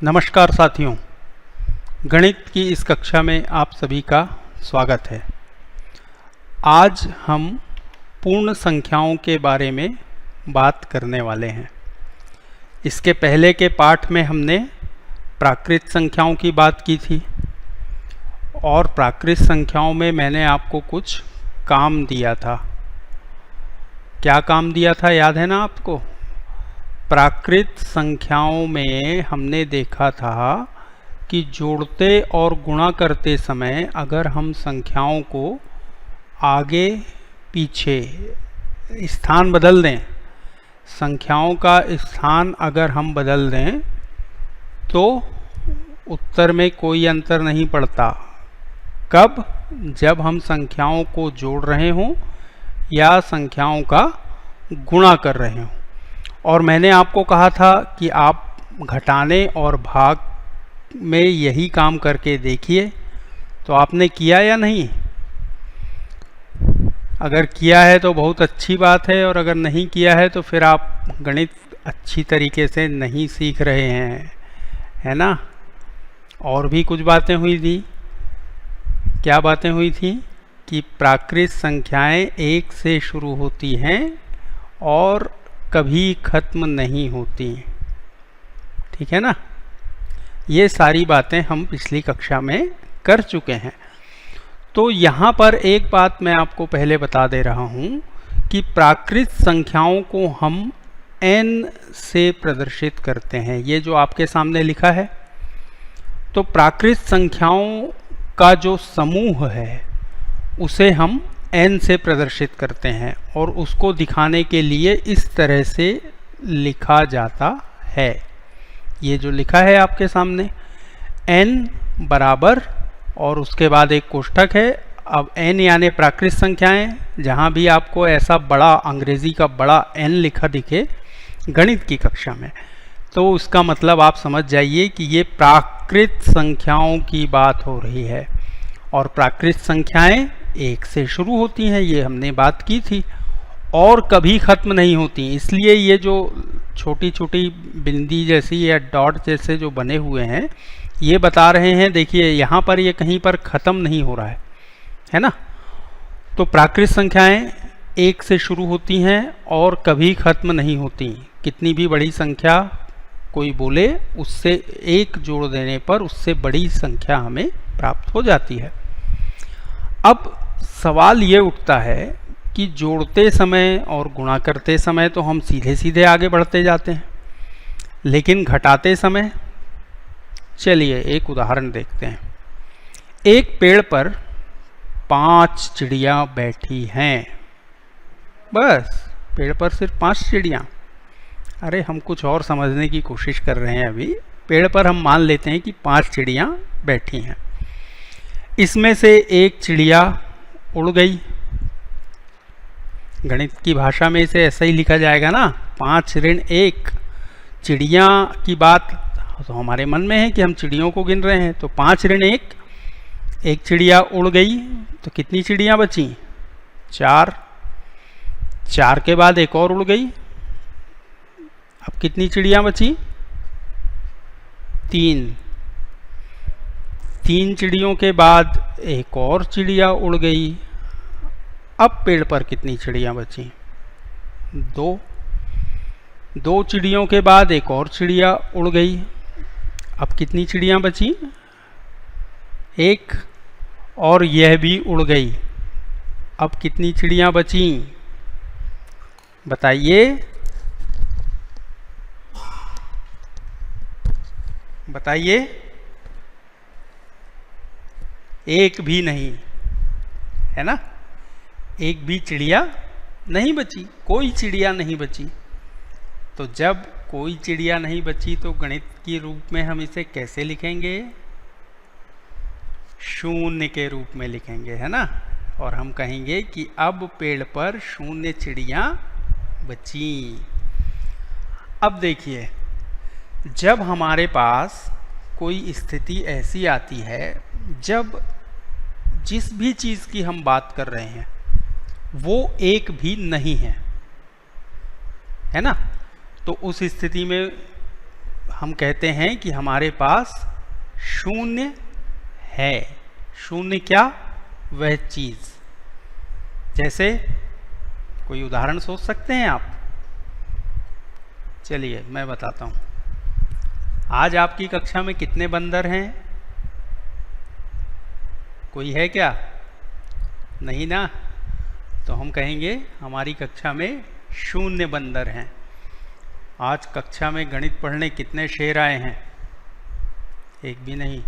नमस्कार साथियों, गणित की इस कक्षा में आप सभी का स्वागत है। आज हम पूर्ण संख्याओं के बारे में बात करने वाले हैं। इसके पहले के पाठ में हमने प्राकृत संख्याओं की बात की थी और प्राकृत संख्याओं में मैंने आपको कुछ काम दिया था। क्या काम दिया था, याद है ना आपको? प्राकृत संख्याओं में हमने देखा था कि जोड़ते और गुणा करते समय अगर हम संख्याओं को आगे पीछे स्थान बदल दें, संख्याओं का स्थान अगर हम बदल दें तो उत्तर में कोई अंतर नहीं पड़ता। कब? जब हम संख्याओं को जोड़ रहे हों या संख्याओं का गुणा कर रहे हों। और मैंने आपको कहा था कि आप घटाने और भाग में यही काम करके देखिए। तो आपने किया या नहीं? अगर किया है तो बहुत अच्छी बात है, और अगर नहीं किया है तो फिर आप गणित अच्छी तरीके से नहीं सीख रहे हैं, है ना? और भी कुछ बातें हुई थी। क्या बातें हुई थी? कि प्राकृत संख्याएं 1 से शुरू होती हैं और कभी खत्म नहीं होती। ठीक है ना? ये सारी बातें हम पिछली कक्षा में कर चुके हैं। तो यहाँ पर एक बात मैं आपको पहले बता दे रहा हूँ कि प्राकृत संख्याओं को हम n से प्रदर्शित करते हैं। ये जो आपके सामने लिखा है, तो प्राकृत संख्याओं का जो समूह है उसे हम n से प्रदर्शित करते हैं और उसको दिखाने के लिए इस तरह से लिखा जाता है। ये जो लिखा है आपके सामने, n बराबर और उसके बाद एक कोष्ठक है। अब n यानी प्राकृत संख्याएं, जहां भी आपको ऐसा बड़ा अंग्रेजी का बड़ा n लिखा दिखे गणित की कक्षा में, तो उसका मतलब आप समझ जाइए कि ये प्राकृत संख्याओं की बात हो रही है। और प्राकृत संख्याएं 1 से शुरू होती हैं, ये हमने बात की थी, और कभी खत्म नहीं होती। इसलिए ये जो छोटी छोटी बिंदी जैसी या डॉट जैसे जो बने हुए हैं, ये बता रहे हैं, देखिए यहाँ पर ये कहीं पर खत्म नहीं हो रहा है ना? तो प्राकृत संख्याएं 1 से शुरू होती हैं और कभी खत्म नहीं होती। कितनी भी बड़ी संख्या कोई बोले, उससे 1 जोड़ देने पर उससे बड़ी संख्या हमें प्राप्त हो जाती है। अब सवाल ये उठता है कि जोड़ते समय और गुणा करते समय तो हम सीधे सीधे आगे बढ़ते जाते हैं, लेकिन घटाते समय, चलिए एक उदाहरण देखते हैं। एक पेड़ पर 5 चिड़िया बैठी हैं। बस पेड़ पर सिर्फ 5 चिड़िया। अरे हम कुछ और समझने की कोशिश कर रहे हैं। अभी पेड़ पर हम मान लेते हैं कि 5 चिड़िया बैठी हैं। इसमें से एक चिड़िया उड़ गई। गणित की भाषा में इसे ऐसा ही लिखा जाएगा ना, 5 ऋण 1। चिड़िया की बात तो हमारे मन में है कि हम चिड़ियों को गिन रहे हैं, तो 5 ऋण 1, एक चिड़िया उड़ गई तो कितनी चिड़िया बची? 4। 4 के बाद एक और उड़ गई, अब कितनी चिड़िया बची? 3। 3 चिड़ियों के बाद एक और चिड़िया उड़ गई, अब पेड़ पर कितनी चिड़िया बची? 2। 2 चिड़ियों के बाद एक और चिड़िया उड़ गई, अब कितनी चिड़िया बची? 1, और यह भी उड़ गई, अब कितनी चिड़िया बची? बताइए, बताइए। एक भी नहीं, है ना? एक भी चिड़िया नहीं बची, कोई चिड़िया नहीं बची। तो जब कोई चिड़िया नहीं बची तो गणित के रूप में हम इसे कैसे लिखेंगे? शून्य के रूप में लिखेंगे, है ना? और हम कहेंगे कि अब पेड़ पर 0 चिड़िया बची। अब देखिए, जब हमारे पास कोई स्थिति ऐसी आती है जब जिस भी चीज़ की हम बात कर रहे हैं वो एक भी नहीं है ना? तो उस स्थिति में हम कहते हैं कि हमारे पास शून्य है। शून्य क्या? वह चीज। जैसे कोई उदाहरण सोच सकते हैं आप? चलिए मैं बताता हूं। आज आपकी कक्षा में कितने बंदर हैं? कोई है क्या? नहीं ना? तो हम कहेंगे हमारी कक्षा में शून्य बंदर हैं। आज कक्षा में गणित पढ़ने कितने शेर आए हैं? एक भी नहीं।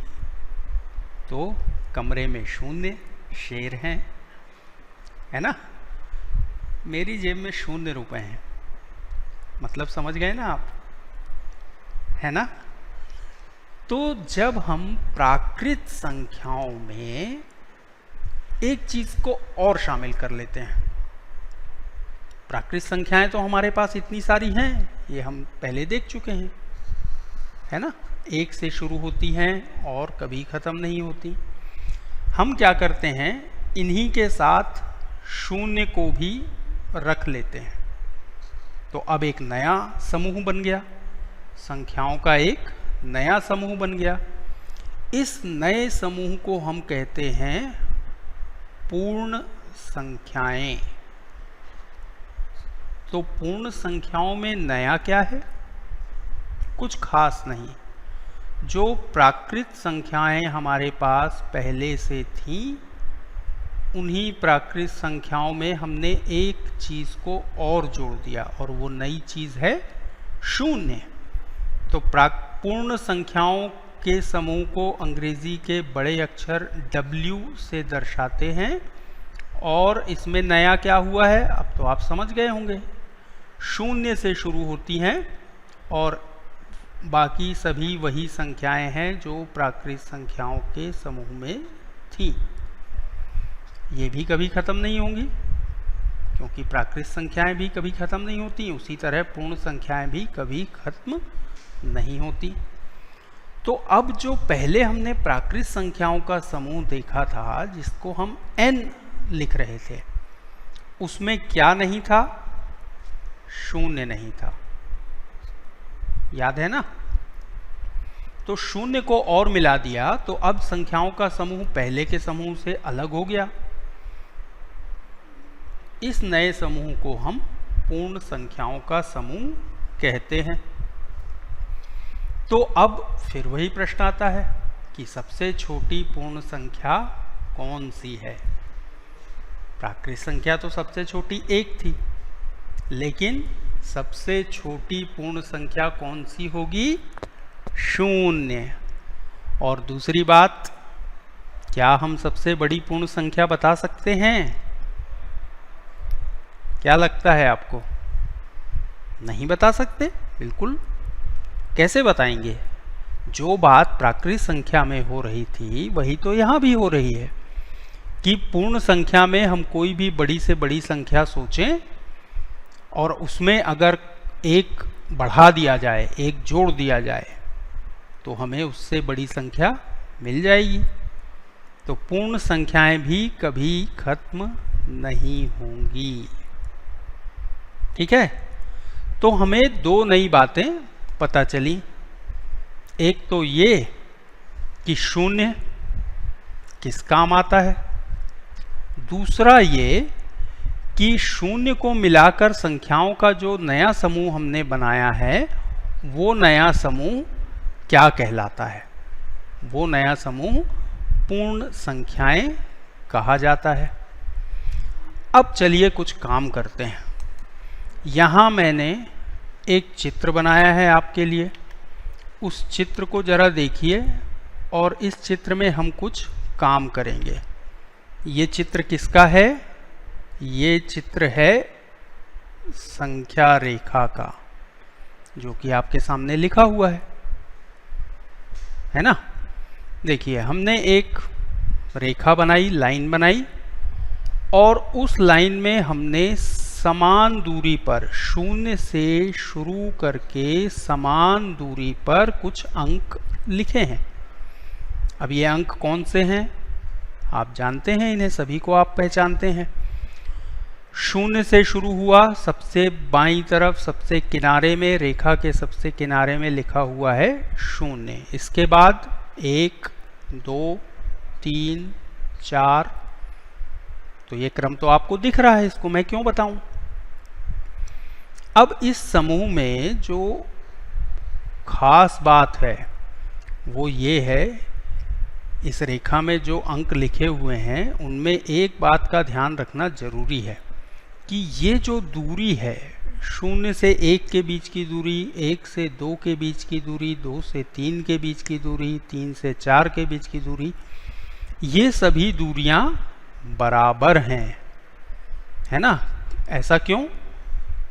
तो कमरे में शून्य शेर हैं, है ना? मेरी जेब में 0 रुपए हैं। मतलब समझ गए ना आप, है ना? तो जब हम प्राकृत संख्याओं में एक चीज को और शामिल कर लेते हैं, प्राकृत संख्याएं तो हमारे पास इतनी सारी हैं, ये हम पहले देख चुके हैं, है ना? 1 से शुरू होती हैं और कभी खत्म नहीं होती। हम क्या करते हैं, इन्हीं के साथ 0 को भी रख लेते हैं। तो अब एक नया समूह बन गया, संख्याओं का एक नया समूह बन गया। इस नए समूह को हम कहते हैं पूर्ण संख्याएं। तो पूर्ण संख्याओं में नया क्या है? कुछ खास नहीं। जो प्राकृत संख्याएं हमारे पास पहले से थी, उन्हीं प्राकृत संख्याओं में हमने एक चीज को और जोड़ दिया, और वो नई चीज है 0। तो पूर्ण संख्याओं के समूह को अंग्रेजी के बड़े अक्षर W से दर्शाते हैं। और इसमें नया क्या हुआ है, अब तो आप समझ गए होंगे। 0 से शुरू होती हैं और बाकी सभी वही संख्याएं हैं जो प्राकृत संख्याओं के समूह में थी। ये भी कभी खत्म नहीं होंगी, क्योंकि प्राकृत संख्याएं भी कभी खत्म नहीं होती। उसी तरह पूर्ण संख्याएं भी कभी खत्म नहीं होती। तो अब जो पहले हमने प्राकृत संख्याओं का समूह देखा था, जिसको हम n लिख रहे थे, उसमें क्या नहीं था? 0 नहीं था। याद है ना? तो 0 को और मिला दिया, तो अब संख्याओं का समूह पहले के समूह से अलग हो गया। इस नए समूह को हम पूर्ण संख्याओं का समूह कहते हैं। तो अब फिर वही प्रश्न आता है कि सबसे छोटी पूर्ण संख्या कौन सी है? प्राकृत संख्या तो सबसे छोटी 1 थी, लेकिन सबसे छोटी पूर्ण संख्या कौन सी होगी? 0। और दूसरी बात, क्या हम सबसे बड़ी पूर्ण संख्या बता सकते हैं? क्या लगता है आपको? नहीं बता सकते, बिल्कुल। कैसे बताएंगे? जो बात प्राकृत संख्या में हो रही थी, वही तो यहाँ भी हो रही है कि पूर्ण संख्या में हम कोई भी बड़ी से बड़ी संख्या सोचें और उसमें अगर 1 बढ़ा दिया जाए, 1 जोड़ दिया जाए, तो हमें उससे बड़ी संख्या मिल जाएगी। तो पूर्ण संख्याएं भी कभी खत्म नहीं होंगी। ठीक है? तो हमें 2 नई बातें पता चली। एक तो ये कि 0 किस काम आता है, दूसरा ये कि 0 को मिलाकर संख्याओं का जो नया समूह हमने बनाया है, वो नया समूह क्या कहलाता है? वो नया समूह पूर्ण संख्याएं कहा जाता है। अब चलिए कुछ काम करते हैं। यहाँ मैंने एक चित्र बनाया है आपके लिए। उस चित्र को जरा देखिए और इस चित्र में हम कुछ काम करेंगे। ये चित्र किसका है? ये चित्र है संख्या रेखा का, जो कि आपके सामने लिखा हुआ है ना? देखिए, हमने एक रेखा बनाई, लाइन बनाई, और उस लाइन में हमने समान दूरी पर 0 से शुरू करके समान दूरी पर कुछ अंक लिखे हैं। अब ये अंक कौन से हैं? आप जानते हैं इन्हें, सभी को आप पहचानते हैं। शून्य से शुरू हुआ, सबसे बाईं तरफ सबसे किनारे में, रेखा के सबसे किनारे में लिखा हुआ है शून्य। इसके बाद 1 2 3 4, तो ये क्रम तो आपको दिख रहा है, इसको मैं क्यों बताऊं। अब इस समूह में जो खास बात है वो ये है, इस रेखा में जो अंक लिखे हुए हैं उनमें एक बात का ध्यान रखना जरूरी है कि ये जो दूरी है, 0 से 1 के बीच की दूरी, 1 से 2 के बीच की दूरी, 2 से 3 के बीच की दूरी, 3 से 4 के बीच की दूरी, ये सभी दूरियां बराबर हैं, है ना। ऐसा क्यों?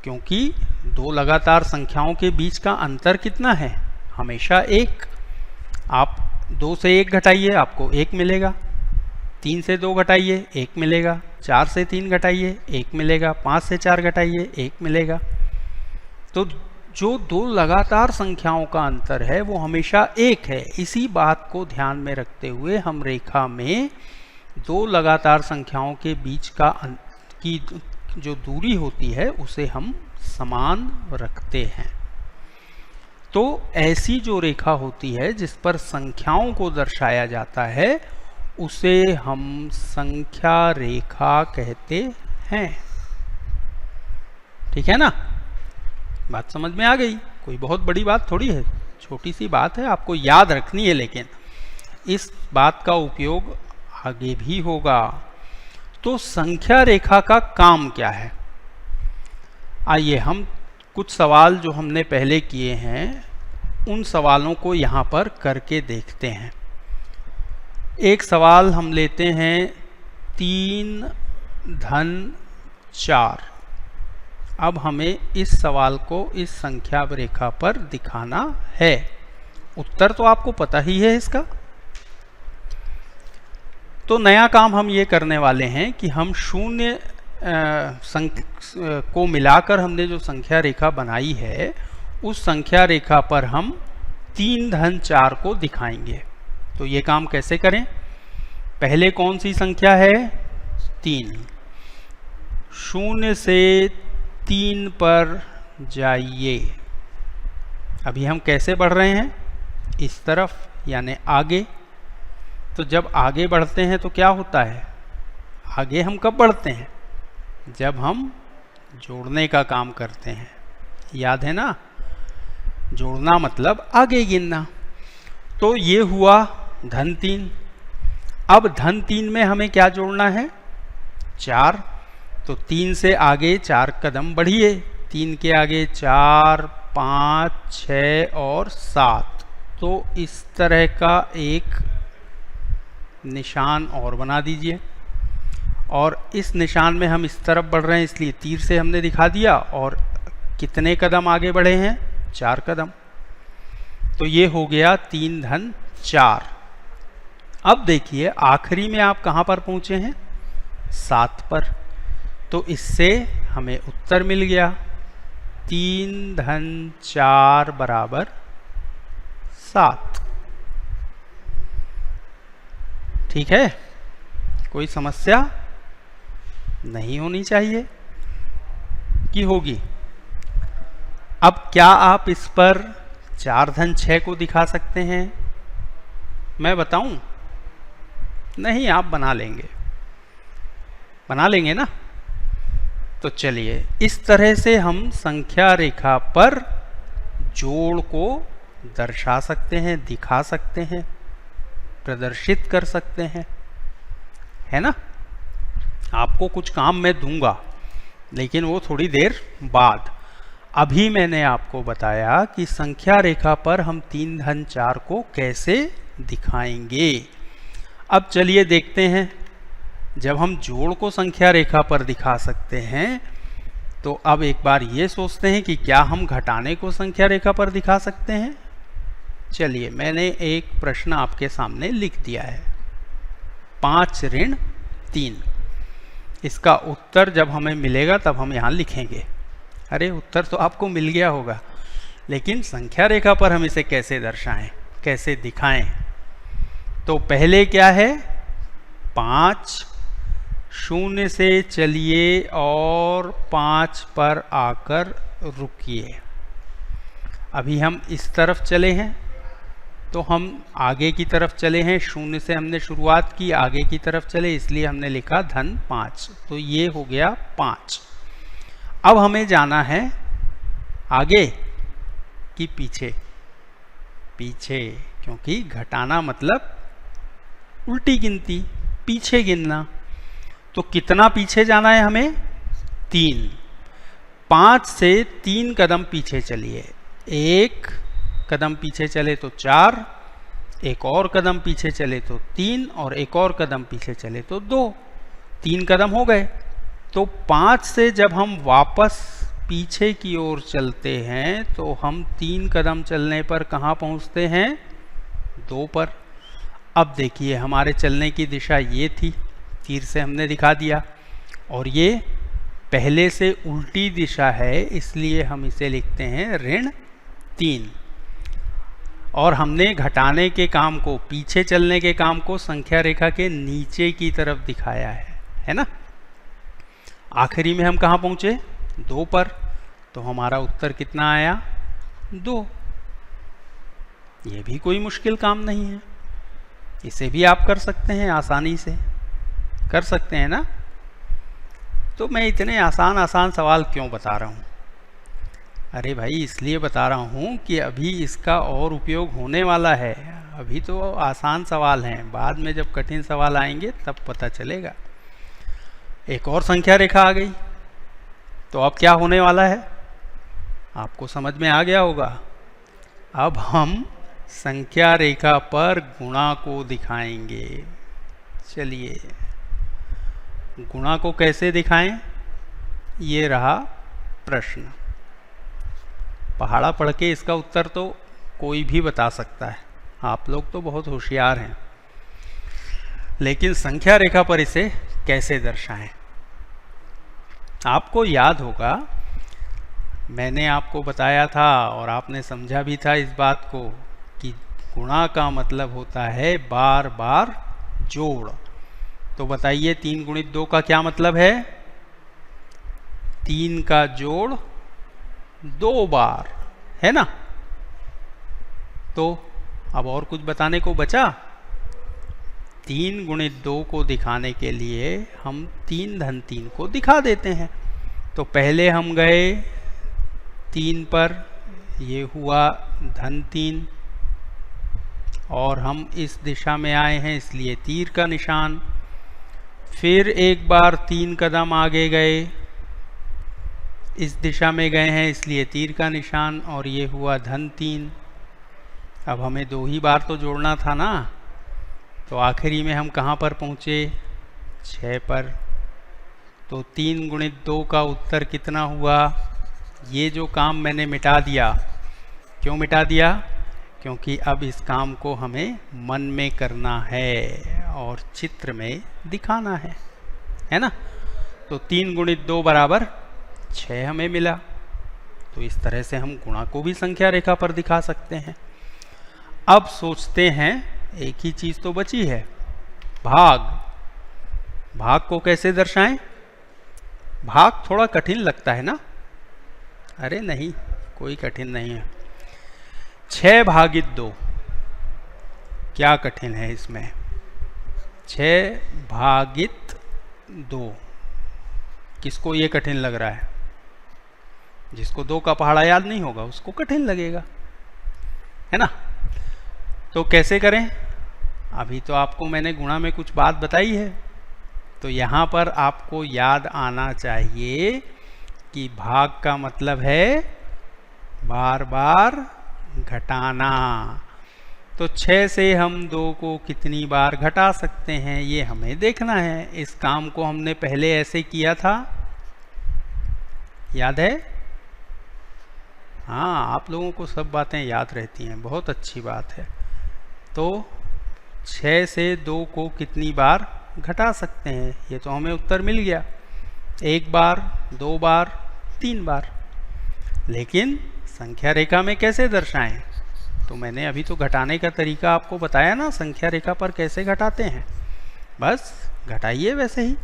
क्योंकि दो लगातार संख्याओं के बीच का अंतर कितना है? हमेशा 1। आप 2 से 1 घटाइए, आपको 1 मिलेगा। 3 से 2 घटाइए, 1 मिलेगा। 4 से 3 घटाइए, 1 मिलेगा। 5 से 4 घटाइए, 1 मिलेगा। तो जो दो लगातार संख्याओं का अंतर है वो हमेशा 1 है। इसी बात को ध्यान में रखते हुए हम रेखा में दो लगातार संख्याओं के बीच की जो दूरी होती है उसे हम समान रखते हैं। तो ऐसी जो रेखा होती है जिस पर संख्याओं को दर्शाया जाता है उसे हम संख्या रेखा कहते हैं। ठीक है ना, बात समझ में आ गई? कोई बहुत बड़ी बात थोड़ी है, छोटी सी बात है, आपको याद रखनी है, लेकिन इस बात का उपयोग आगे भी होगा। तो संख्या रेखा का काम क्या है? आइए हम कुछ सवाल जो हमने पहले किए हैं उन सवालों को यहाँ पर करके देखते हैं। एक सवाल हम लेते हैं 3 धन 4। अब हमें इस सवाल को इस संख्या रेखा पर दिखाना है। उत्तर तो आपको पता ही है इसका। तो नया काम हम ये करने वाले हैं कि हम शून्य को मिलाकर हमने जो संख्या रेखा बनाई है उस संख्या रेखा पर हम 3 धन 4 को दिखाएंगे। तो ये काम कैसे करें? पहले कौन सी संख्या है? 3। 0 से 3 पर जाइए। अभी हम कैसे बढ़ रहे हैं? इस तरफ, यानी आगे। तो जब आगे बढ़ते हैं तो क्या होता है? आगे हम कब बढ़ते हैं? जब हम जोड़ने का काम करते हैं। याद है ना? जोड़ना मतलब आगे गिनना। तो ये हुआ धन 3। अब धन 3 में हमें क्या जोड़ना है? 4। तो 3 से आगे 4 कदम बढ़िए। 3 के आगे 4, 5, 6 और 7। तो इस तरह का एक निशान और बना दीजिए। और इस निशान में हम इस तरफ बढ़ रहे हैं इसलिए तीर से हमने दिखा दिया। और कितने कदम आगे बढ़े हैं? 4 कदम। तो ये हो गया 3 धन 4। अब देखिए आखिरी में आप कहाँ पर पहुँचे हैं? 7 पर। तो इससे हमें उत्तर मिल गया 3 धन 4 बराबर 7। ठीक है, कोई समस्या नहीं होनी चाहिए कि होगी? अब क्या आप इस पर 4 धन 6 को दिखा सकते हैं? मैं बताऊं? नहीं, आप बना लेंगे ना। तो चलिए इस तरह से हम संख्या रेखा पर जोड़ को दर्शा सकते हैं, दिखा सकते हैं, प्रदर्शित कर सकते हैं, है ना। आपको कुछ काम मैं दूंगा लेकिन वो थोड़ी देर बाद। अभी मैंने आपको बताया कि संख्या रेखा पर हम 3 धन 4 को कैसे दिखाएंगे। अब चलिए देखते हैं। जब हम जोड़ को संख्या रेखा पर दिखा सकते हैं तो अब एक बार ये सोचते हैं कि क्या हम घटाने को संख्या रेखा पर दिखा सकते हैं। चलिए मैंने एक प्रश्न आपके सामने लिख दिया है, 5 ऋण 3। इसका उत्तर जब हमें मिलेगा तब हम यहाँ लिखेंगे। अरे उत्तर तो आपको मिल गया होगा, लेकिन संख्या रेखा पर हम इसे कैसे दर्शाएं, कैसे दिखाएं? तो पहले क्या है? 5 0 से चलिए और 5 पर आकर रुकिए। अभी हम इस तरफ चले हैं तो हम आगे की तरफ चले हैं, 0 से हमने शुरुआत की, आगे की तरफ चले, इसलिए हमने लिखा धन 5। तो ये हो गया 5। अब हमें जाना है आगे कि पीछे। पीछे, क्योंकि घटाना मतलब उल्टी गिनती, पीछे गिनना। तो कितना पीछे जाना है हमें? 3। 5 से 3 कदम पीछे चलिए। 1 कदम पीछे चले तो 4, एक और कदम पीछे चले तो 3, और एक और कदम पीछे चले तो 2। 3 कदम हो गए। तो 5 से जब हम वापस पीछे की ओर चलते हैं तो हम 3 कदम चलने पर कहाँ पहुँचते हैं? 2 पर। अब देखिए हमारे चलने की दिशा ये थी, तीर से हमने दिखा दिया, और ये पहले से उल्टी दिशा है, इसलिए हम इसे लिखते हैं ऋण 3। और हमने घटाने के काम को, पीछे चलने के काम को संख्या रेखा के नीचे की तरफ दिखाया है ना। आखिरी में हम कहाँ पहुँचे? 2 पर। तो हमारा उत्तर कितना आया? 2। ये भी कोई मुश्किल काम नहीं है, इसे भी आप कर सकते हैं, आसानी से कर सकते हैं ना। तो मैं इतने आसान सवाल क्यों बता रहा हूँ? अरे भाई इसलिए बता रहा हूँ कि अभी इसका और उपयोग होने वाला है। अभी तो आसान सवाल हैं, बाद में जब कठिन सवाल आएंगे तब पता चलेगा। एक और संख्या रेखा आ गई, तो अब क्या होने वाला है आपको समझ में आ गया होगा। अब हम संख्या रेखा पर गुणा को दिखाएंगे। चलिए गुणा को कैसे दिखाएं, ये रहा प्रश्न। पहाड़ा पढ़ के इसका उत्तर तो कोई भी बता सकता है, आप लोग तो बहुत होशियार हैं। लेकिन संख्या रेखा पर इसे कैसे दर्शाएं? आपको याद होगा मैंने आपको बताया था और आपने समझा भी था इस बात को कि गुणा का मतलब होता है बार बार जोड़। तो बताइए 3 गुणित 2 का क्या मतलब है? 3 का जोड़ 2 बार, है ना। तो अब और कुछ बताने को बचा? 3 गुणित 2 को दिखाने के लिए हम 3 धन 3 को दिखा देते हैं। तो पहले हम गए 3 पर, ये हुआ धन 3, और हम इस दिशा में आए हैं इसलिए तीर का निशान। फिर एक बार 3 कदम आगे गए, इस दिशा में गए हैं इसलिए तीर का निशान, और ये हुआ धन 3। अब हमें 2 ही बार तो जोड़ना था ना, तो आखिरी में हम कहाँ पर पहुँचे? 6 पर। तो 3 गुणित 2 का उत्तर कितना हुआ? ये जो काम मैंने मिटा दिया। क्यों मिटा दिया? क्योंकि अब इस काम को हमें मन में करना है और चित्र में दिखाना है ना। तो 3 गुणित 2 बराबर 6 हमें मिला। तो इस तरह से हम गुणा को भी संख्या रेखा पर दिखा सकते हैं। अब सोचते हैं, एक ही चीज़ तो बची है, भाग। भाग को कैसे दर्शाएं? भाग थोड़ा कठिन लगता है ना। अरे नहीं, कोई कठिन नहीं है। 6 भागित 2, क्या कठिन है इसमें? 6 भागित 2, किसको ये कठिन लग रहा है? जिसको 2 का पहाड़ा याद नहीं होगा उसको कठिन लगेगा, है ना। तो कैसे करें? अभी तो आपको मैंने गुणा में कुछ बात बताई है, तो यहाँ पर आपको याद आना चाहिए कि भाग का मतलब है बार बार घटाना। तो 6 से हम 2 को कितनी बार घटा सकते हैं ये हमें देखना है। इस काम को हमने पहले ऐसे किया था, याद है? हाँ, आप लोगों को सब बातें याद रहती हैं, बहुत अच्छी बात है। तो 6 से 2 को कितनी बार घटा सकते हैं, ये तो हमें उत्तर मिल गया। 1 बार, 2 बार, 3 बार। लेकिन संख्या रेखा में कैसे दर्शाएं? तो मैंने अभी तो घटाने का तरीका आपको बताया ना, संख्या रेखा पर कैसे घटाते हैं। बस घटाइए वैसे ही।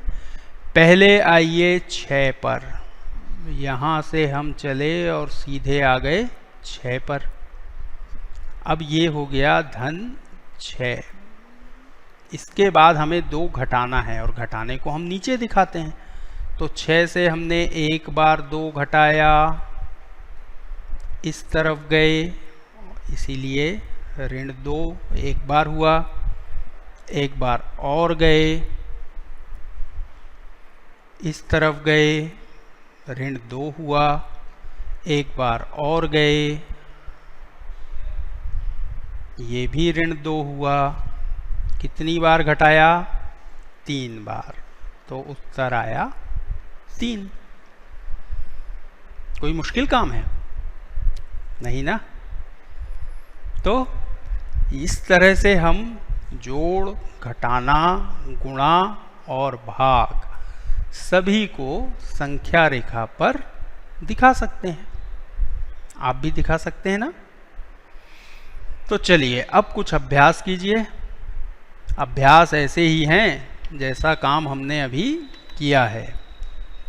पहले आइए 6 पर, यहाँ से हम चले और सीधे आ गए 6 पर। अब ये हो गया धन 6। इसके बाद हमें 2 घटाना है और घटाने को हम नीचे दिखाते हैं। तो 6 से हमने एक बार 2 घटाया, इस तरफ गए, इसीलिए ऋण 2 एक बार हुआ। एक बार और गए, इस तरफ गए, ऋण 2 हुआ। एक बार और गए, ये भी ऋण 2 हुआ। कितनी बार घटाया? 3 बार। तो उत्तर आया 3। कोई मुश्किल काम है नहीं ना? तो इस तरह से हम जोड़, घटाना, गुणा और भाग सभी को संख्या रेखा पर दिखा सकते हैं। आप भी दिखा सकते हैं ना? तो चलिए अब कुछ अभ्यास कीजिए। अभ्यास ऐसे ही हैं जैसा काम हमने अभी किया है।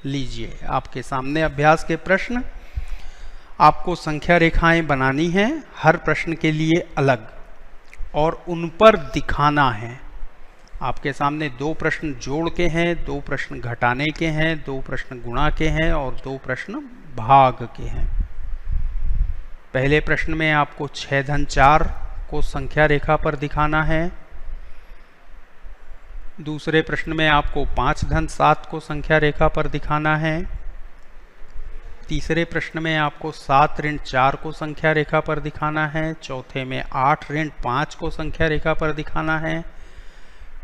लीजिए आपके सामने अभ्यास के प्रश्न। आपको संख्या रेखाएं बनानी हैं, हर प्रश्न के लिए अलग, और उन पर दिखाना है। आपके सामने 2 प्रश्न जोड़ के हैं, 2 प्रश्न घटाने के हैं, 2 प्रश्न गुणा के हैं और 2 प्रश्न भाग के हैं। पहले प्रश्न में आपको 6 धन 4 को संख्या रेखा पर दिखाना है। दूसरे प्रश्न में आपको 5 धन 7 को संख्या रेखा पर दिखाना है। तीसरे प्रश्न में आपको 7 ऋण 4 को संख्या रेखा पर दिखाना है। चौथे में 8 ऋण 5 को संख्या रेखा पर दिखाना है।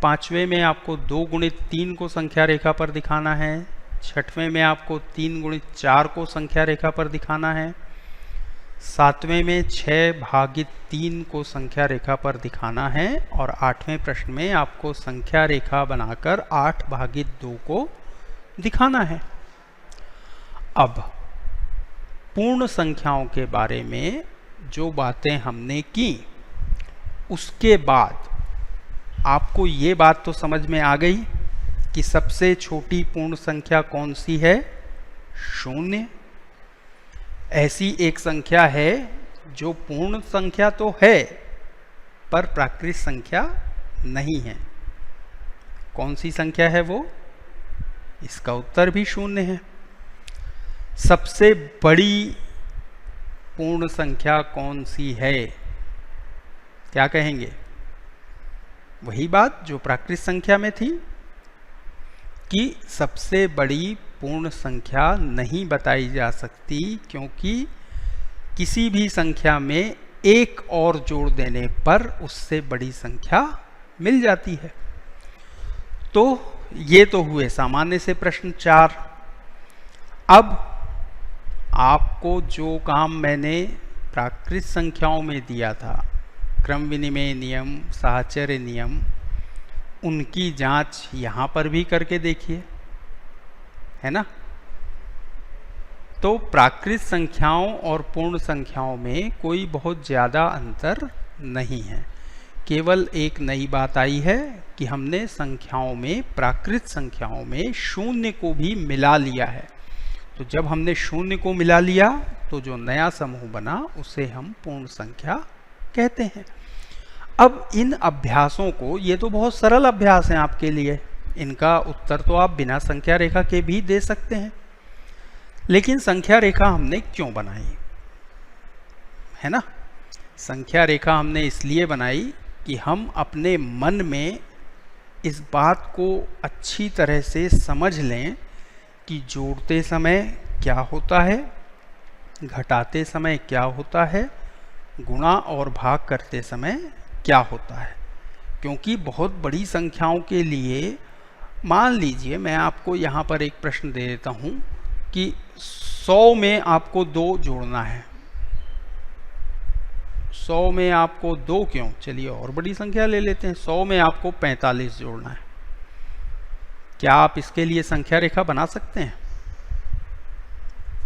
पांचवें में आपको 2 गुणित 3 को संख्या रेखा पर दिखाना है। छठवें में आपको 3 गुणित 4 को संख्या रेखा पर दिखाना है। सातवें में 6 भागित 3 को संख्या रेखा पर दिखाना है। और 8वें प्रश्न में आपको संख्या रेखा बनाकर 8 भागित 2 को दिखाना है। अब पूर्ण संख्याओं के बारे में जो बातें हमने की, उसके बाद आपको ये बात तो समझ में आ गई कि सबसे छोटी पूर्ण संख्या कौन सी है? 0। ऐसी एक संख्या है जो पूर्ण संख्या तो है पर प्राकृत संख्या नहीं है। कौन सी संख्या है वो? इसका उत्तर भी 0 है। सबसे बड़ी पूर्ण संख्या कौन सी है? क्या कहेंगे? वही बात जो प्राकृत संख्या में थी कि सबसे बड़ी पूर्ण संख्या नहीं बताई जा सकती, क्योंकि किसी भी संख्या में एक और जोड़ देने पर उससे बड़ी संख्या मिल जाती है। तो ये तो हुए सामान्य से प्रश्न 4। अब आपको जो काम मैंने प्राकृत संख्याओं में दिया था, क्रम विनिमय नियम, साहचर्य नियम, उनकी जांच यहाँ पर भी करके देखिए, है ना? तो प्राकृत संख्याओं और पूर्ण संख्याओं में कोई बहुत ज़्यादा अंतर नहीं है। केवल एक नई बात आई है कि हमने संख्याओं में, प्राकृत संख्याओं में 0 को भी मिला लिया है। तो जब हमने 0 को मिला लिया तो जो नया समूह बना उसे हम पूर्ण संख्या कहते हैं। अब इन अभ्यासों को, ये तो बहुत सरल अभ्यास हैं आपके लिए, इनका उत्तर तो आप बिना संख्या रेखा के भी दे सकते हैं। लेकिन संख्या रेखा हमने क्यों बनाई, है ना? संख्या रेखा हमने इसलिए बनाई कि हम अपने मन में इस बात को अच्छी तरह से समझ लें कि जोड़ते समय क्या होता है, घटाते समय क्या होता है, गुणा और भाग करते समय क्या होता है। क्योंकि बहुत बड़ी संख्याओं के लिए, मान लीजिए मैं आपको यहाँ पर एक प्रश्न दे देता हूँ कि 100 में आपको 2 जोड़ना है। 100 में आपको 2 क्यों, चलिए और बड़ी संख्या ले लेते हैं, 100 में आपको 45 जोड़ना है। क्या आप इसके लिए संख्या रेखा बना सकते हैं?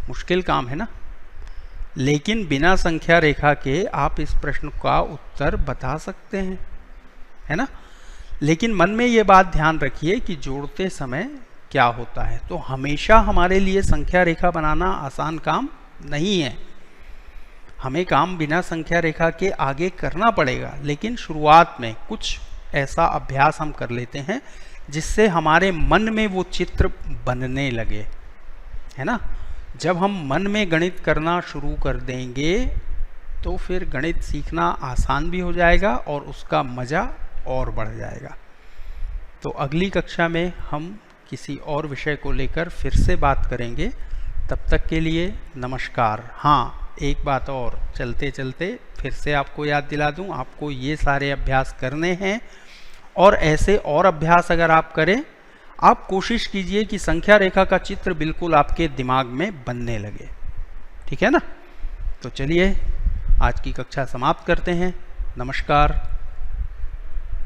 मुश्किल काम है ना? लेकिन बिना संख्या रेखा के आप इस प्रश्न का उत्तर बता सकते हैं, है ना? लेकिन मन में ये बात ध्यान रखिए कि जोड़ते समय क्या होता है। तो हमेशा हमारे लिए संख्या रेखा बनाना आसान काम नहीं है, हमें काम बिना संख्या रेखा के आगे करना पड़ेगा, लेकिन शुरुआत में कुछ ऐसा अभ्यास हम कर लेते हैं जिससे हमारे मन में वो चित्र बनने लगे, है ना। जब हम मन में गणित करना शुरू कर देंगे तो फिर गणित सीखना आसान भी हो जाएगा और उसका मज़ा और बढ़ जाएगा। तो अगली कक्षा में हम किसी और विषय को लेकर फिर से बात करेंगे। तब तक के लिए नमस्कार। हाँ, एक बात और चलते चलते फिर से आपको याद दिला दूं, आपको ये सारे अभ्यास करने हैं और ऐसे और अभ्यास अगर आप करें, आप कोशिश कीजिए कि संख्या रेखा का चित्र बिल्कुल आपके दिमाग में बनने लगे, ठीक है ना। तो चलिए आज की कक्षा समाप्त करते हैं। नमस्कार।